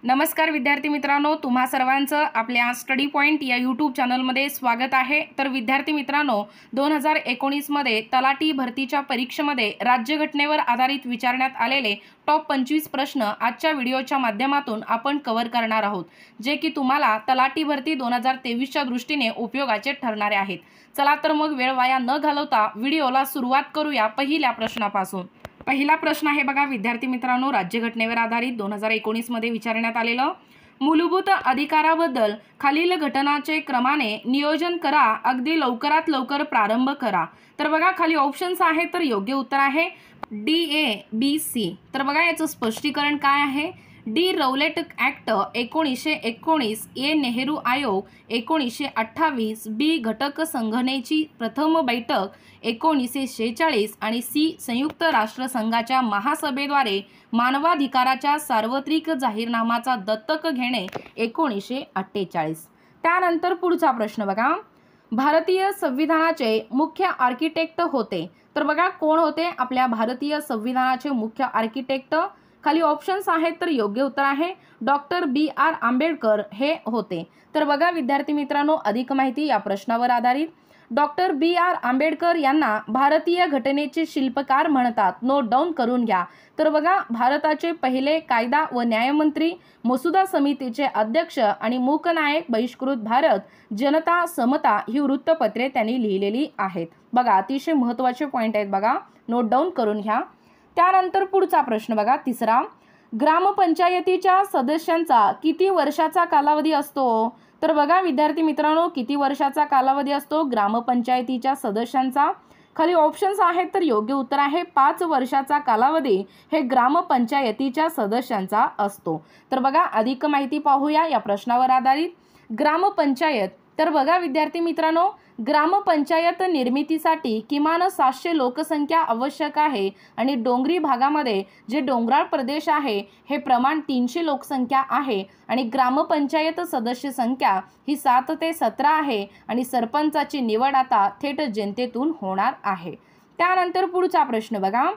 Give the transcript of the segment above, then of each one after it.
नमस्कार विद्यार्थी मित्रांनो, तुम्हा सर्वांचं आपल्या स्टडी पॉइंट या यूट्यूब चॅनलमध्ये स्वागत आहे। तर विद्यार्थी मित्रांनो, 2019 मध्ये तलाठी भरतीच्या परीक्षेमध्ये राज्यघटनेवर आधारित विचारण्यात आलेले टॉप 25 प्रश्न आजच्या व्हिडिओच्या माध्यमातून आपण कव्हर करणार आहोत, जे की तुम्हाला तलाठी भरती 2023 च्या दृष्टीने उपयोगाचे ठरणारे आहेत। चला तर मग वेळ वाया न घालवता व्हिडिओला सुरुवात करूया पहिल्या प्रश्नापासून। पहिला प्रश्न आहे बघा विद्यार्थी मित्रांनो, राज्यघटनेवर आधारित 2019 मध्ये विचारण्यात आलेलं मूलभूत अधिकाराबद्दल खालील घटनाचे क्रमाने नियोजन करा, अगदी लवकरात लवकर प्रारंभ करा। तर बघा खाली ऑप्शन्स आहेत, तर योग्य उत्तर आहे डी ए बी सी। तर बघा याचं स्पष्टीकरण काय आहे। डी रौलेट ॲक्ट 1919, ए नेहरू आयोग 1928, बी घटक संघटनेची प्रथम बैठक 1946 आणि सी संयुक्त राष्ट्रसंघाच्या महासभेद्वारे मानवाधिकाराच्या सार्वत्रिक जाहीरनामाचा दत्तक घेणे 1948। त्यानंतर पुढचा प्रश्न बघा, भारतीय संविधानाचे मुख्य आर्किटेक्ट होते। तर बघा कोण होते आपल्या भारतीय संविधानाचे मुख्य आर्किटेक्ट। खाली ऑप्शन्स आहेत, तर योग्य उत्तर आहे डॉक्टर बी आर आंबेडकर हे होते। तर बघा विद्यार्थी मित्रांनो, अधिक माहिती या प्रश्नावर आधारित डॉक्टर बी आर आंबेडकर यांना भारतीय घटनेचे शिल्पकार म्हणतात, नोट डाऊन करून घ्या। तर बघा भारताचे पहिले कायदा व न्यायमंत्री, मसुदा समितीचे अध्यक्ष आणि मूकनायक, बहिष्कृत भारत, जनता, समता ही वृत्तपत्रे त्यांनी लिहिलेली आहेत। बघा अतिशय महत्त्वाचे पॉइंट आहेत, बघा नोट डाऊन करून घ्या। त्यानंतर पुढचा प्रश्न बघा तिसरा, ग्रामपंचायतीच्या सदस्यांचा किती वर्षाचा कालावधी असतो। तर बघा विद्यार्थी मित्रांनो, किती वर्षाचा कालावधी असतो ग्रामपंचायतीच्या सदस्यांचा। खाली ऑप्शन्स आहेत, तर योग्य उत्तर आहे 5 वर्षाचा कालावधी हे ग्रामपंचायतीच्या सदस्यांचा असतो। तर बघा अधिक माहिती पाहूया या प्रश्नावर आधारित ग्रामपंचायत। तर बघा विद्यार्थी मित्रांनो, ग्रामपंचायत निर्मितीसाठी किमान 700 लोकसंख्या आवश्यक आहे आणि डोंगरी भागामध्ये जे डोंगराळ प्रदेश आहे हे प्रमाण 300 लोकसंख्या आहे आणि ग्रामपंचायत सदस्य संख्या ही 7 ते 17 आहे आणि सरपंचाची निवड आता थेट जनतेतून होणार आहे। त्यानंतर पुढचा प्रश्न बघा,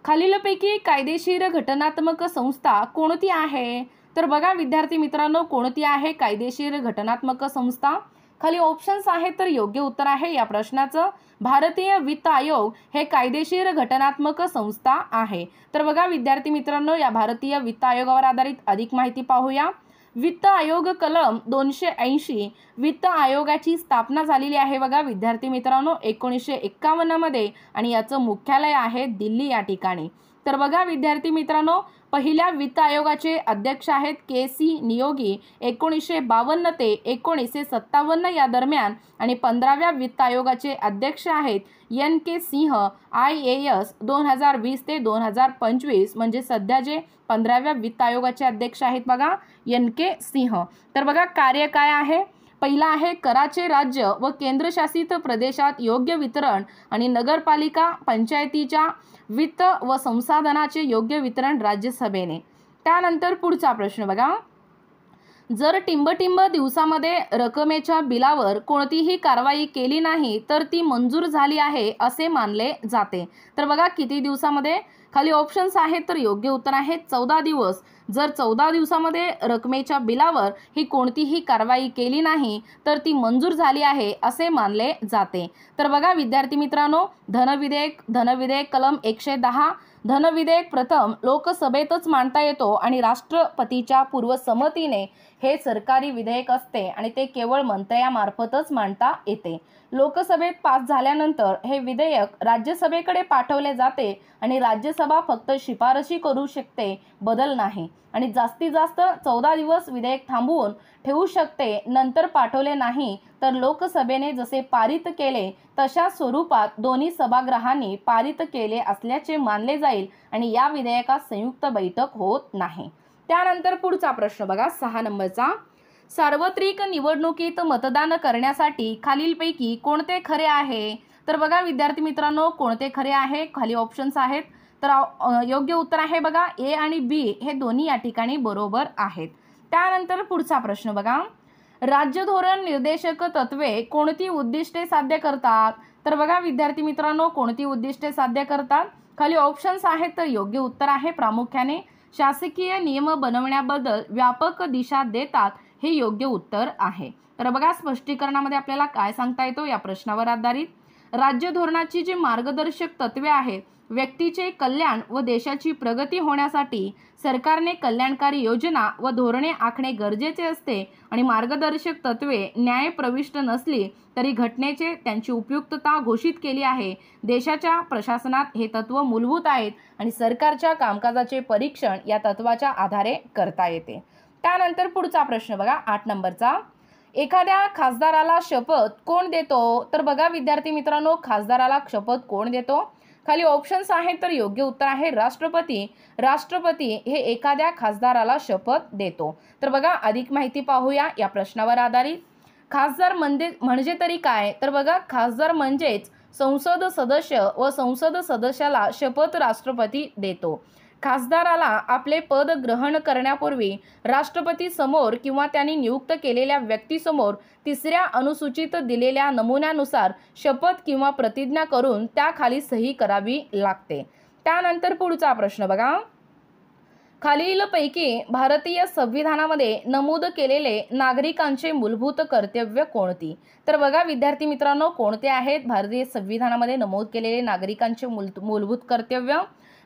खालीलपैकी कायदेशीर घटनात्मक संस्था कोणती आहे। तर बघा विद्यार्थी मित्रांनो, कोणती आहे कायदेशीर घटनात्मक संस्था। खाली ऑप्शन्स आहेत, तर योग्य उत्तर आहे या प्रश्नाचं भारतीय वित्त आयोग हे कायदेशीर घटनात्मक संस्था आहे। तर बघा विद्यार्थी मित्रांनो, या भारतीय वित्त आयोगावर आधारित अधिक माहिती पाहूया। वित्त आयोग कलम 280, वित्त आयोगाची स्थापना झालेली आहे बघा विद्यार्थी मित्रांनो 1951 मध्ये आणि याचं मुख्यालय आहे दिल्ली या ठिकाणी। तर बघा विद्यार्थी मित्रांनो, पहिल्या वित्त आयोगाचे अध्यक्ष आहेत के सी नियोगी 1952 ते 1957 या दरम्यान आणि 15व्या वित्त आयोगाचे अध्यक्ष आहेत एन के सिंह IAS 2020 ते 2025, म्हणजे सध्या जे 15व्या वित्त आयोगाचे अध्यक्ष आहेत बघा एन के सिंह। तर बघा कार्य काय आहे, पहिला आहे कराचे राज्य व केंद्रशासित प्रदेशात योग्य वितरण आणि नगरपालिका पंचायतीच्या वित्त व संसाधनाचे योग्य वितरण राज्यसभेने। त्यानंतर पुढचा प्रश्न बघा, जर टिंबटिंब दिवसामध्ये रकमेच्या बिलावर कोणतीही कारवाई केली नाही तर ती मंजूर झाली आहे असे मानले जाते। तर बघा किती दिवसामध्ये, खाली ऑप्शन्स आहेत, तर योग्य उत्तर आहे 14 दिवस। जर 14 दिवसामध्ये रकमेच्या बिलावर ही कोणतीही कारवाई केली नाही तर ती मंजूर झाली आहे असे मानले जाते। तर बघा विद्यार्थी मित्रांनो, धनविधेयक कलम 110, धनविधेयक प्रथम लोकसभेतच मांडता येतो आणि राष्ट्रपतीच्या पूर्वसंमतीने हे सरकारी विधेयक असते आणि ते केवळ मंत्र्यामार्फतच मांडता येते। लोकसभेत पास झाल्यानंतर हे विधेयक राज्यसभेकडे पाठवले जाते आणि राज्यसभा फक्त शिफारशी करू शकते, बदल नाही, आणि जास्तीत जास्त 14 दिवस विधेयक थांबवून ठेवू शकते। नंतर पाठवले नाही तर लोकसभेने जसे पारित केले तशा स्वरूपात दोन्ही सभागृहांनी पारित केले असल्याचे मानले जाईल आणि या विधेयकात संयुक्त बैठक होत नाही। त्यानंतर पुढचा प्रश्न बघा 6 नंबरचा, सार्वत्रिक निवडणुकीत मतदान करण्यासाठी खालीलपैकी कोणते खरे आहे। तर बघा विद्यार्थी मित्रांनो, कोणते खरे आहे, खाली ऑप्शन्स आहेत, तर योग्य उत्तर आहे बघा ए आणि बी हे दोन्ही या ठिकाणी बरोबर आहेत। त्यानंतर पुढचा प्रश्न बघा, राज्य धोरण निर्देशक तत्वे कोणती उद्दिष्टे साध्य करतात। तर बघा विद्यार्थी मित्रांनो, कोणती उद्दिष्टे साध्य करतात, खाली ऑप्शन्स आहेत, तर योग्य उत्तर आहे प्रामुख्याने शासकीय नियम बनवण्याबद्दल व्यापक दिशा देतात हे योग्य उत्तर आहे। तर बघा स्पष्टीकरणामध्ये आपल्याला काय सांगता येतो या प्रश्नावर आधारित राज्य धोरणाची जी मार्गदर्शक तत्वे आहेत, व्यक्तीचे कल्याण व देशाची प्रगती होण्यासाठी सरकारने कल्याणकारी योजना व धोरणे आखणे गरजेचे असते आणि मार्गदर्शक तत्वे न्याय प्रविष्ट नसली तरी घटनेचे त्यांची उपयुक्तता घोषित केली आहे। देशाच्या प्रशासनात हे तत्व मूलभूत आहेत आणि सरकारच्या कामकाजाचे परीक्षण या तत्वाच्या आधारे करता येते। त्यानंतर पुढचा प्रश्न बघा 8 नंबरचा, एखाद्या खासदाराला शपथ कोण देतो? तर बघा विद्यार्थी मित्रांनो, खासदाराला शपथ कोण देतो? खाली ऑप्शन्स आहेत, तर योग्य उत्तर आहे राष्ट्रपती। राष्ट्रपती हे एखाद्या खासदाराला शपथ देतो। तर बघा अधिक माहिती पाहूया या प्रश्नावर आधारित। खासदार म्हणजे तरी काय? तर बघा खासदार म्हणजेच संसद सदस्य व संसद सदस्याला शपथ राष्ट्रपती देतो। खासदाराला आपले पद ग्रहण करण्यापूर्वी राष्ट्रपती समोर किंवा त्यांनी नियुक्त केलेल्या व्यक्तीसमोर 3ऱ्या अनुसूचीत दिलेल्या नमुन्यानुसार शपथ किंवा प्रतिज्ञा करून त्याखाली सही करावी लागते। त्यानंतर पुढचा प्रश्न बघा, खालीलपैकी भारतीय संविधानामध्ये नमूद केलेले नागरिकांचे मूलभूत कर्तव्य कोणती? तर बघा विद्यार्थी मित्रांनो, कोणते आहेत भारतीय संविधानामध्ये नमूद केलेले नागरिकांचे मूलभूत कर्तव्य?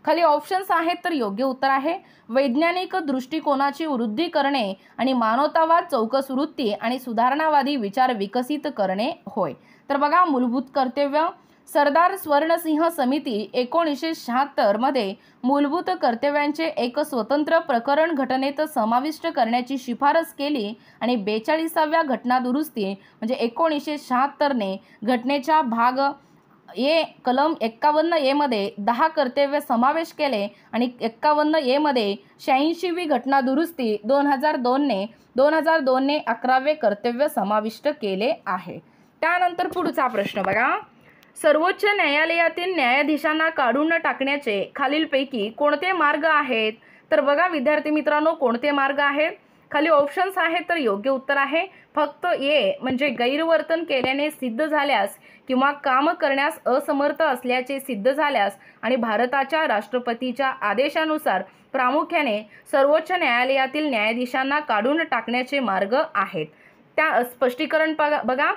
खाली ऑप्शन्स आहेत, तर योग्य उत्तर आहे वैज्ञानिक दृष्टिकोनाची वृद्धी करणे आणि मानवतावाद, चौकस वृत्ती आणि सुधारणावादी विचार विकसित करणे होय। तर बघा मूलभूत कर्तव्य, सरदार स्वर्णसिंह समिती 1976 मध्ये मूलभूत कर्तव्यांचे एक स्वतंत्र प्रकरण घटनेत समाविष्ट करण्याची शिफारस केली आणि 42व्या घटना दुरुस्ती म्हणजे 1976 ने घटनेच्या भाग ए कलम 51A मध्ये 10 कर्तव्य समावेश केले आणि 51A मध्ये 86वी घटना दुरुस्ती 2002 ने 11वे कर्तव्य समाविष्ट केले आहे। त्यानंतर पुढचा प्रश्न बघा, सर्वोच्च न्यायालयातील न्यायाधीशांना काढून टाकण्याचे खालीलपैकी कोणते मार्ग आहेत? तर बघा विद्यार्थी मित्रांनो, कोणते मार्ग आहेत? खाली ऑप्शन्स आहेत, तर योग्य उत्तर आहे फक्त ए म्हणजे गैरवर्तन केल्याने सिद्ध झाल्यास किंवा काम करण्यास असमर्थ असल्याचे सिद्ध झाल्यास आणि भारताच्या राष्ट्रपतीच्या आदेशानुसार प्रामुख्याने सर्वोच्च न्यायालयातील न्यायाधीशांना काढून टाकण्याचे मार्ग आहेत। त्या स्पष्टीकरण बघा,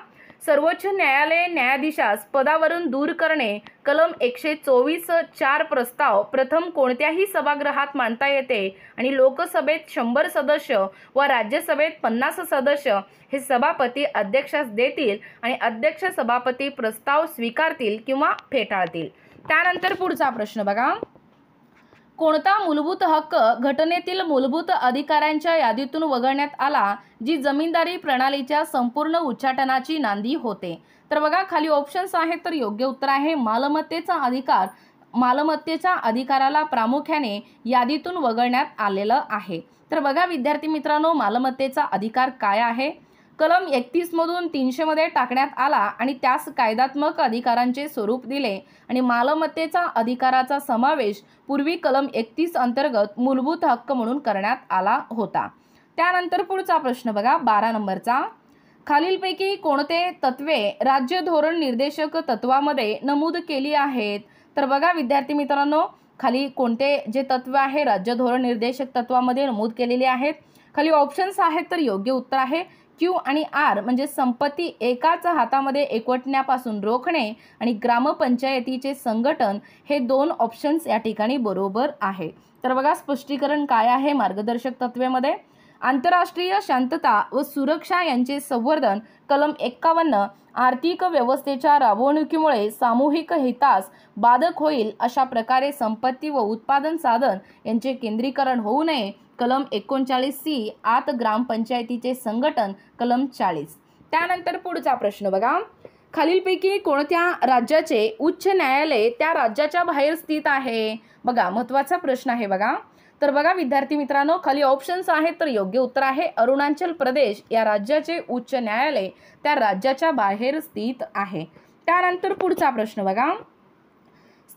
सर्वोच्च न्यायालय न्यायाधीशास पदावरून दूर करणे कलम 124(4) प्रस्ताव प्रथम कोणत्याही सभागृहात मांडता येते आणि लोकसभेत 100 सदस्य व राज्यसभेत 50 सदस्य हे सभापती अध्यक्षास देतील आणि अध्यक्ष सभापती प्रस्ताव स्वीकारतील किंवा फेटाळतील। त्यानंतर पुढचा प्रश्न बघा, कोणता मूलभूत हक्क घटनेतील मूलभूत अधिकारांच्या यादीतून वगळण्यात आला जी जमीनदारी प्रणालीच्या संपूर्ण उच्चाटनाची नांदी होते? तर बघा खाली ऑप्शन्स आहेत, तर योग्य उत्तर आहे मालमत्तेचा अधिकार। मालमत्तेच्या अधिकाराला प्रामुख्याने यादीतून वगळण्यात आलेलं आहे। तर बघा विद्यार्थी मित्रांनो, मालमत्तेचा अधिकार काय आहे? कलम 31 मधून 300 मध्ये टाकण्यात आला आणि त्यास कायदात्मक अधिकारांचे स्वरूप दिले आणि मालमत्तेचा अधिकाराचा समावेश पूर्वी कलम 31 अंतर्गत मूलभूत हक्क म्हणून करण्यात आला होता। त्यानंतर पुढचा प्रश्न बघा 12 नंबरचा, खालीलपैकी कोणते तत्वे राज्य धोरण निर्देशक तत्वामध्ये नमूद केली आहेत? तर बघा विद्यार्थी मित्रांनो, खाली कोणते जे तत्व आहे राज्य धोरण निर्देशक तत्वामध्ये नमूद केलेले आहेत? खाली ऑप्शन्स आहेत, तर योग्य उत्तर आहे Q आणि R म्हणजे संपत्ती एकाच हातामध्ये एकवटण्यापासून रोखणे आणि ग्रामपंचायतीचे संघटन हे 2 ऑप्शन्स या ठिकाणी बरोबर आहे। तर बघा स्पष्टीकरण काय आहे मार्गदर्शक तत्वेमध्ये? आंतरराष्ट्रीय शांतता व सुरक्षा यांचे संवर्धन कलम 51 आर्थिक व्यवस्थेच्या राबवणुकीमुळे सामूहिक हितास बाधक होईल अशा प्रकारे संपत्ती व उत्पादन साधन यांचे केंद्रीकरण होऊ नये कलम 39C आत ग्रामपंचायतीचे संघटन कलम 40। त्यानंतर पुढचा प्रश्न बघा, खालीलपैकी कोणत्या राज्याचे उच्च न्यायालय त्या राज्याच्या बाहेर स्थित आहे? बघा महत्त्वाचा प्रश्न आहे बघा। तर बघा विद्यार्थी मित्रांनो, खाली ऑप्शन्स आहेत, तर योग्य उत्तर आहे अरुणाचल प्रदेश या राज्याचे उच्च न्यायालय त्या राज्याच्या बाहेर स्थित आहे। त्यानंतर पुढचा प्रश्न बघा,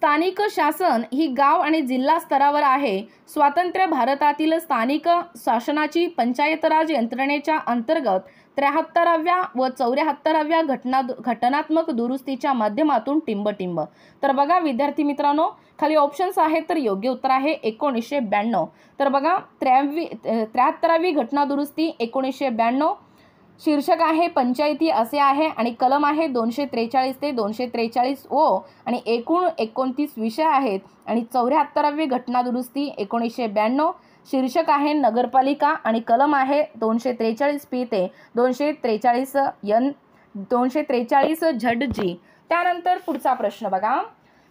स्थानिक शासन ही गाव आणि जिल्हा स्तरावर आहे. स्वातंत्र्य भारतातील स्थानिक शासनाची पंचायत राज यंत्रणेच्या अंतर्गत 73व्या व 74व्या घटनात्मक दुरुस्तीच्या माध्यमातून टिंबटिंब. तर बघा विद्यार्थी मित्रांनो, खाली ऑप्शन्स आहेत, तर योग्य उत्तर आहे 1992. तर बघा 73वी घटना दुरुस्ती 1992. शीर्षक आहे पंचायती असे आहे आणि कलम आहे 243 ते 243 ओ आणि एकूण 29 विषय आहेत. आणि 74वी घटना दुरुस्ती 1992. शीर्षक आहे नगरपालिका आणि कलम आहे 243 पी ते 243 एन 243 झड-जी. त्यानंतर पुढचा प्रश्न बघा,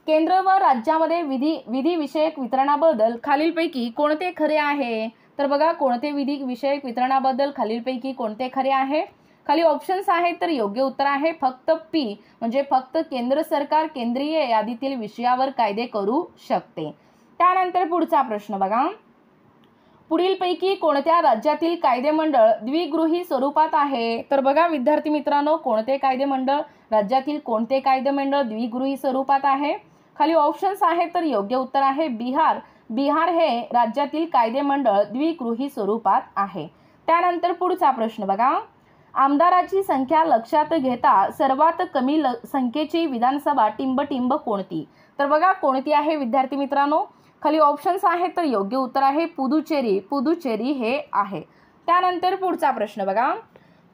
केंद्र व राज्यामध्ये विधी विषयक वितरणाबद्दल खालीलपैकी कोणते खरे आहे? तर बघा कोणते विधी विषयक वितरणाबद्दल खालीलपैकी कोणते खरे आहे? खाली ऑप्शन्स आहेत, तर योग्य उत्तर आहे फक्त पी म्हणजे फक्त केंद्र सरकार केंद्रीय यादीतील विषयावर कायदे करू शकते. त्यानंतर पुढचा प्रश्न बघा, पुढीलपैकी कोणत्या राज्यातील कायदेमंडळ द्विगृही स्वरूपात आहे? तर बघा विद्यार्थी मित्रांनो, कोणते कायदेमंडळ राज्यातील कोणते कायदेमंडळ द्विगृही स्वरूपात आहे? खाली ऑप्शन्स आहेत, तर योग्य उत्तर आहे बिहार. बिहार हे राज्यातील कायदेमंडळ द्विगृही स्वरूपात आहे. त्यानंतर पुढचा प्रश्न बघा, आमदाराची संख्या लक्षात घेता सर्वात कमी संख्येची विधानसभा टिंबटिंब कोणती? तर बघा कोणती आहे विद्यार्थी मित्रांनो? खाली ऑप्शन्स आहेत, तर योग्य उत्तर आहे पुदुचेरी. पुदुचेरी हे आहे. त्यानंतर पुढचा प्रश्न बघा,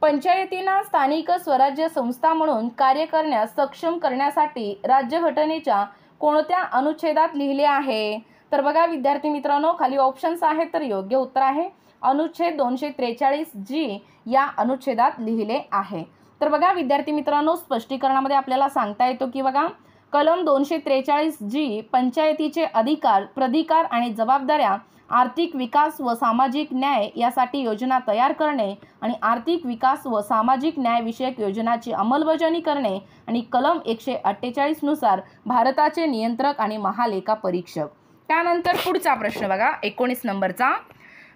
पंचायतींना स्थानिक स्वराज्य संस्था म्हणून कार्य करण्यास सक्षम करण्यासाठी राज्यघटनेच्या कोणत्या अनुच्छेदात लिहिले आहे? तर बघा विद्यार्थी मित्रांनो, खाली ऑप्शन्स आहेत, तर योग्य उत्तर आहे अनुच्छेद 243 जी या अनुच्छेदात लिहिले आहे. तर बघा विद्यार्थी मित्रांनो, स्पष्टीकरणामध्ये आपल्याला सांगता येतो की बघा कलम 243 जी पंचायतीचे अधिकार, प्राधिकार आणि जबाबदाऱ्या, आर्थिक विकास व सामाजिक न्याय यासाठी योजना तयार करणे आणि आर्थिक विकास व सामाजिक न्याय विषयक योजनाची अंमलबजावणी करणे आणि कलम 148 नुसार भारताचे नियंत्रक आणि महालेखापरीक्षक. त्यानंतर पुढचा प्रश्न बघा 19 नंबरचा,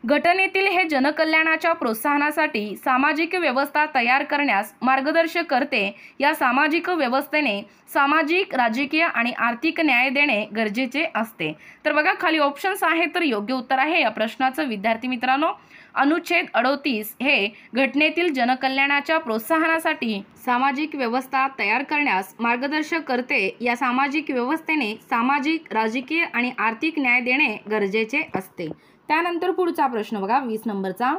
घटनेतील हे जनकल्याणाच्या प्रोत्साहनासाठी सामाजिक व्यवस्था तयार करण्यास मार्गदर्शक करते. या सामाजिक व्यवस्थेने सामाजिक, राजकीय आणि आर्थिक न्याय देणे गरजेचे असते. तर बघा खाली ऑप्शन्स आहेत, तर योग्य उत्तर आहे या प्रश्नाचं विद्यार्थी मित्रांनो अनुच्छेद 38 हे घटनेतील जनकल्याणाच्या प्रोत्साहनासाठी सामाजिक व्यवस्था तयार करण्यास मार्गदर्शक करते. या सामाजिक व्यवस्थेने सामाजिक, राजकीय आणि आर्थिक न्याय देणे गरजेचे असते. त्यानंतर पुढचा प्रश्न बघा 20 नंबरचा,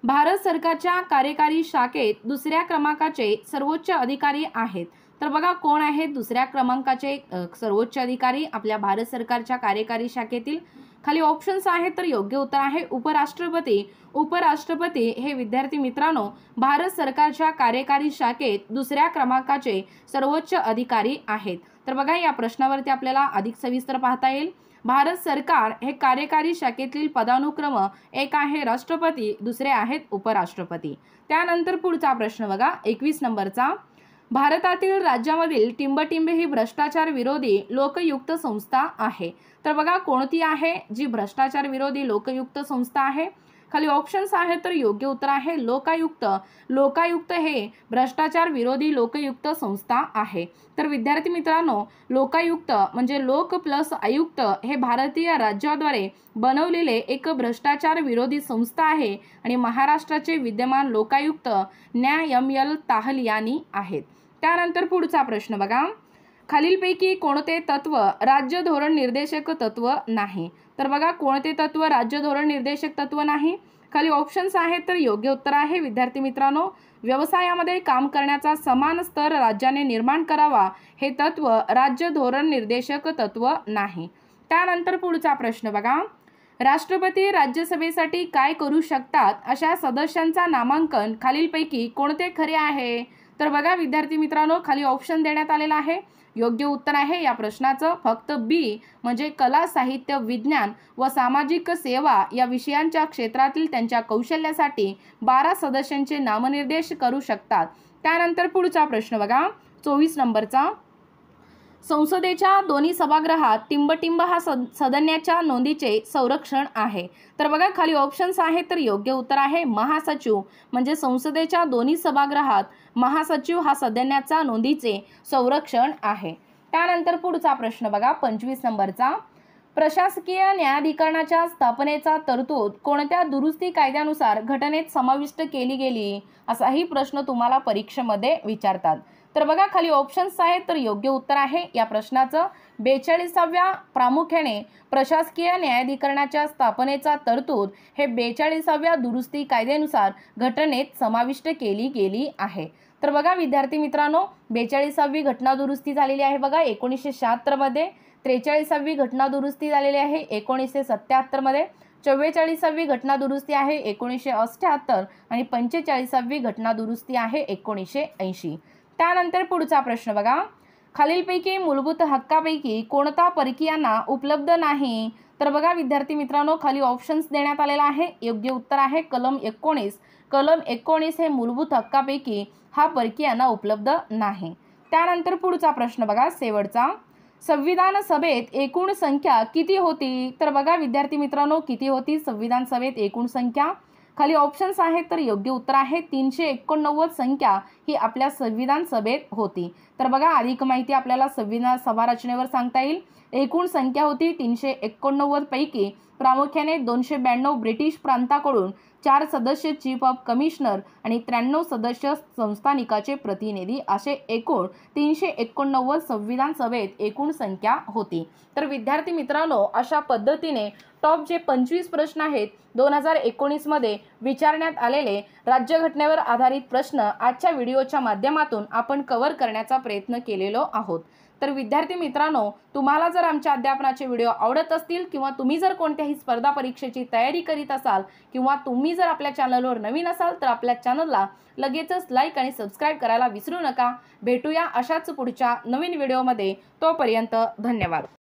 भारत सरकारच्या कार्यकारी शाखेत दुसऱ्या क्रमांकाचे सर्वोच्च अधिकारी आहेत. तर बघा कोण आहेत दुसऱ्या क्रमांकाचे सर्वोच्च अधिकारी आपल्या भारत सरकारच्या कार्यकारी शाखेतील? खाली ऑप्शन्स आहेत, तर योग्य उत्तर आहे उपराष्ट्रपती. उपराष्ट्रपती हे विद्यार्थी मित्रांनो भारत सरकारच्या कार्यकारी शाखेत दुसऱ्या क्रमांकाचे सर्वोच्च अधिकारी आहेत. तर बघा या प्रश्नावरती आपल्याला अधिक सविस्तर पाहता येईल. भारत सरकार हे कार्यकारी शाखेतील पदानुक्रम, एक आहे राष्ट्रपती, दुसरे आहेत उपराष्ट्रपती. त्यानंतर पुढचा प्रश्न बघा 21 नंबरचा, भारतातील राज्यामधील टिंबटिंब ही भ्रष्टाचार विरोधी लोकयुक्त संस्था आहे. तर बघा कोणती आहे जी भ्रष्टाचार विरोधी लोकयुक्त संस्था आहे? खाली ऑप्शन्स आहेत, तर योग्य उत्तर आहे लोकायुक्त. लोकायुक्त हे भ्रष्टाचार विरोधी लोकयुक्त संस्था आहे. तर विद्यार्थी मित्रांनो, लोकायुक्त म्हणजे लोक प्लस आयुक्त हे भारतीय राज्याद्वारे बनवलेले एक भ्रष्टाचार विरोधी संस्था आहे आणि महाराष्ट्राचे विद्यमान लोकायुक्त न्या एम.एल. ताहल यांनी आहेत. त्यानंतर पुढचा प्रश्न बघा, खालीलपैकी कोणते तत्व राज्य धोरण निर्देशक तत्व नाही? तर बघा कोणते तत्व राज्य धोरण निर्देशक तत्व नाही? खाली ऑप्शन्स आहेत, तर योग्य उत्तर आहे विद्यार्थी मित्रांनो व्यवसायामध्ये काम करण्याचा समान स्तर राज्याने निर्माण करावा हे तत्व राज्य धोरण निर्देशक तत्व नाही. त्यानंतर पुढचा प्रश्न बघा, राष्ट्रपती राज्यसभेसाठी काय करू शकतात अशा सदस्यांचा नामांकन खालीलपैकी कोणते खरे आहे? तर बघा विद्यार्थी मित्रांनो खाली ऑप्शन देण्यात आलेला आहे. योग्य उत्तर आहे या प्रश्नाचं फक्त बी म्हणजे कला, साहित्य, विज्ञान व सामाजिक सेवा या विषयांच्या क्षेत्रातील त्यांच्या कौशल्यासाठी 12 सदस्यांचे नामनिर्देश करू शकतात. त्यानंतर पुढचा प्रश्न बघा 24 नंबरचा, संसदेच्या दोन्ही सभागृहात टिंबटिंब हा सदस्याच्या नोंदीचे संरक्षण आहे. तर बघा खाली ऑप्शन्स आहेत, तर योग्य उत्तर आहे महासचिव म्हणजे संसदेच्या दोन्ही सभागृहात महासचिव हा सदस्याच्या नोंदीचे संरक्षण आहे. त्यानंतर पुढचा प्रश्न बघा 25 नंबरचा, प्रशासकीय न्यायाधिकरणाच्या स्थापनेचा तरतूद कोणत्या दुरुस्ती कायद्यानुसार घटनेत समाविष्ट केली गेली, असाही प्रश्न तुम्हाला परीक्षेमध्ये विचारतात। तर बघा खाली ऑप्शन्स आहेत, तर योग्य उत्तर आहे या प्रश्नाचं 42व्या प्रामुख्याने प्रशासकीय न्यायाधिकरणाच्या स्थापनेचा तरतूद हे 42व्या दुरुस्ती कायद्यानुसार घटनेत समाविष्ट केली गेली आहे। तर बघा विद्यार्थी मित्रांनो, 42वी घटना दुरुस्ती झालेली आहे बघा 1976 मध्ये, 43वी घटना दुरुस्ती झालेली आहे 1977 मध्ये, 44वी घटना दुरुस्ती आहे 1978 आणि 45वी घटना दुरुस्ती आहे 1980। त्यानंतर पुढचा प्रश्न बघा, खालीलपैकी मूलभूत हक्कापैकी कोणता परकीयांना उपलब्ध नाही। तर बघा विद्यार्थी मित्रांनो, खाली ऑप्शन्स देण्यात आलेला आहे। योग्य उत्तर आहे कलम 19। कलम 19 हे मूलभूत हक्कापैकी हा परकीयांना उपलब्ध नाही। त्यानंतर पुढचा प्रश्न बघा शेवटचा, संविधान सभेत एकूण संख्या किती होती। तर बघा विद्यार्थी मित्रांनो, किती होती संविधान सभेत एकूण संख्या, खाली ऑप्शन्स आहेत, तर योग्य उत्तर आहे 389 संख्या ही आपल्या संविधान सभेत होती। तर बघा अधिक माहिती आपल्याला संविधान सभा रचनेवर सांगता येईल। एकूण संख्या होती 389 पैकी प्रामुख्याने 292 ब्रिटिश प्रांताकडून, 4 सदस्य चीफ ऑफ कमिशनर आणि 93 सदस्य संस्थानिकाचे प्रतिनिधी, असे एकूण 389 संविधान सभेत एकूण संख्या होती। तर विद्यार्थी मित्रांनो, अशा पद्धतीने टॉप जे 25 प्रश्न आहेत 2019 मध्ये विचारण्यात आलेले राज्यघटनेवर आधारित प्रश्न आजच्या व्हिडिओच्या माध्यमातून आपण कव्हर करण्याचा प्रयत्न केलेलो आहोत। तर विद्यार्थी मित्रांनो, तुम्हाला जर आमच्या अध्यापनाचे व्हिडिओ आवडत असतील किंवा तुम्ही जर कोणत्याही स्पर्धा परीक्षेची तयारी करीत असाल किंवा तुम्ही जर आपल्या चॅनलवर नवीन असाल तर आपल्या चॅनलला लगेचच लाईक आणि सबस्क्राईब करायला विसरू नका। भेटूया अशाच पुढच्या नवीन व्हिडिओमध्ये, तोपर्यंत धन्यवाद।